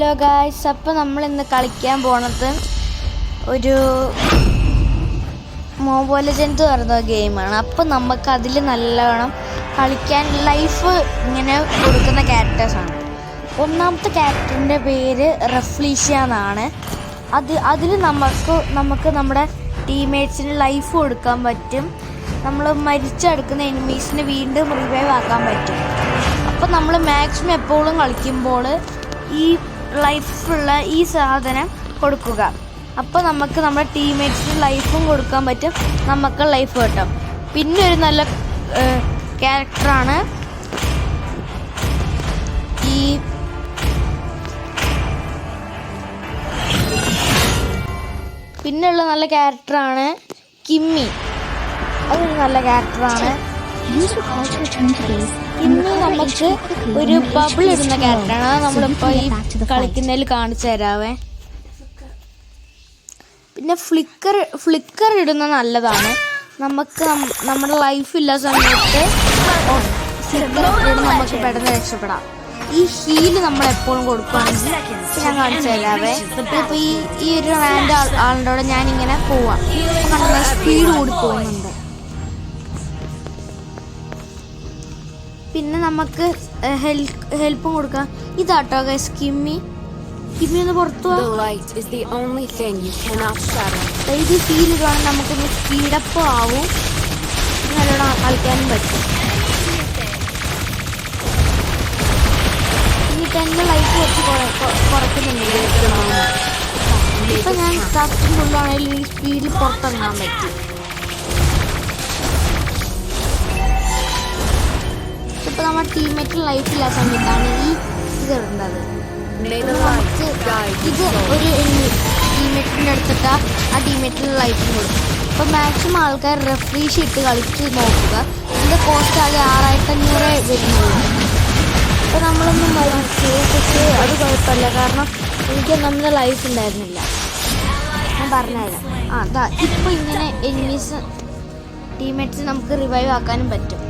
Hello guys, അപ്പോൾ നമ്മൾ ഇന്ന് കളിക്കാൻ പോണത് ഒരു മൊബൈൽ ലെജൻഡ് പറയുന്ന ഗെയിമാണ്. അപ്പോൾ നമുക്ക് അതിൽ നല്ലവണ്ണം കളിക്കാൻ ലൈഫ് ഇങ്ങനെ കൊടുക്കുന്ന ക്യാരക്ടേഴ്സാണ്. ഒന്നാമത്തെ ക്യാരക്ടറിൻ്റെ പേര് റഫ്ലീഷ്യ എന്നാണ്. അതിൽ നമുക്ക് നമ്മുടെ ടീംമേറ്റ്സിന് ലൈഫ് കൊടുക്കാൻ പറ്റും. നമ്മൾ മരിച്ചെടുക്കുന്ന എനിമീസിനെ വീണ്ടും റിവൈവ് ആക്കാൻ പറ്റും. അപ്പോൾ നമ്മൾ മാക്സിമം എപ്പോഴും കളിക്കുമ്പോൾ ഈ ലൈഫുള്ള ഈ സാധനം കൊടുക്കുക. അപ്പോൾ നമുക്ക് നമ്മുടെ ടീംമേറ്റ്സിന് ലൈഫും കൊടുക്കാൻ പറ്റും, നമുക്ക് ലൈഫ് കിട്ടും. പിന്നെ ഒരു നല്ല ക്യാരക്ടറാണ് പിന്നെയുള്ള നല്ല ക്യാരക്ടറാണ് കിമ്മി. അതൊരു നല്ല ക്യാരക്ടറാണ്. ഇന്ന് നമുക്ക് ഒരു ബബിൾ ഇടുന്ന ക്യാരക്ടറാണ്. നമ്മളിപ്പോൾ ഈ കളിക്കുന്നതിൽ കാണിച്ചു തരാവേ. പിന്നെ ഫ്ലിക്കർ ഇടുന്നത് നല്ലതാണ്. നമുക്ക് നമ്മുടെ ലൈഫില്ല സമയത്ത് ഫ്ലിക്കർ ഇട്ട് നമുക്ക് പെട്ടെന്ന് രക്ഷപ്പെടാം. ഈ ഹീല് നമ്മൾ എപ്പോഴും കൊടുക്കുകയാണെങ്കിൽ ഞാൻ കാണിച്ചു തരാവേ. ഇപ്പോൾ ഈ ഒരു റാൻഡ് ആളുടെ കൂടെ ഞാനിങ്ങനെ പോവാം. നല്ല സ്പീഡ് കൂടി പോകുന്നുണ്ട്. പിന്നെ നമുക്ക് ഹെൽപ്പും കൊടുക്കാം. ഇതാട്ടോ ഗൈസ് കിമ്മി ഒന്ന് പുറത്തു ഇത് ഫീൽ ഇടുവാണെങ്കിൽ നമുക്കൊന്ന് സ്പീഡപ്പ് ആവും, നല്ലോണം കളിക്കാനും പറ്റും. ഇനിയിപ്പോൾ എൻ്റെ ലൈഫ് കുറയ്ക്കുന്നുണ്ട്. ഇപ്പം ഞാൻ സ്റ്റാർട്ടിങ് ഫുള്ളാണെങ്കിൽ ഈ സ്പീഡിൽ പുറത്തിറങ്ങാൻ പറ്റും. ഇപ്പോൾ നമ്മുടെ ടീംമേറ്റ് ലൈഫില്ല സമയത്താണ് ഈ ഇത് ഇടുന്നത്. നമുക്ക് ഇത് ഒരു ടീംമേറ്റിൻ്റെ അടുത്തിട്ട് ആ ടീംമേറ്റിന് ലൈഫിന് കൊടുക്കും. അപ്പോൾ മാക്സിമം ആൾക്കാർ റെഫ്രീഷ് ഇട്ട് കളിച്ച് നോക്കുക. ഇതിൻ്റെ കോസ്റ്റ് ആകെ 6500 വരുന്നുള്ളൂ. അപ്പോൾ നമ്മളൊന്നും മരിച്ചു, പക്ഷേ അത് കുഴപ്പമില്ല, കാരണം എനിക്ക് നമ്മുടെ ലൈഫ് ഉണ്ടായിരുന്നില്ല. ഞാൻ പറഞ്ഞുതരാം. അതാ ഇപ്പോൾ ഇങ്ങനെ എനിമീസ് ടീംമേറ്റ്സ് നമുക്ക് റിവൈവ് ആക്കാനും പറ്റും.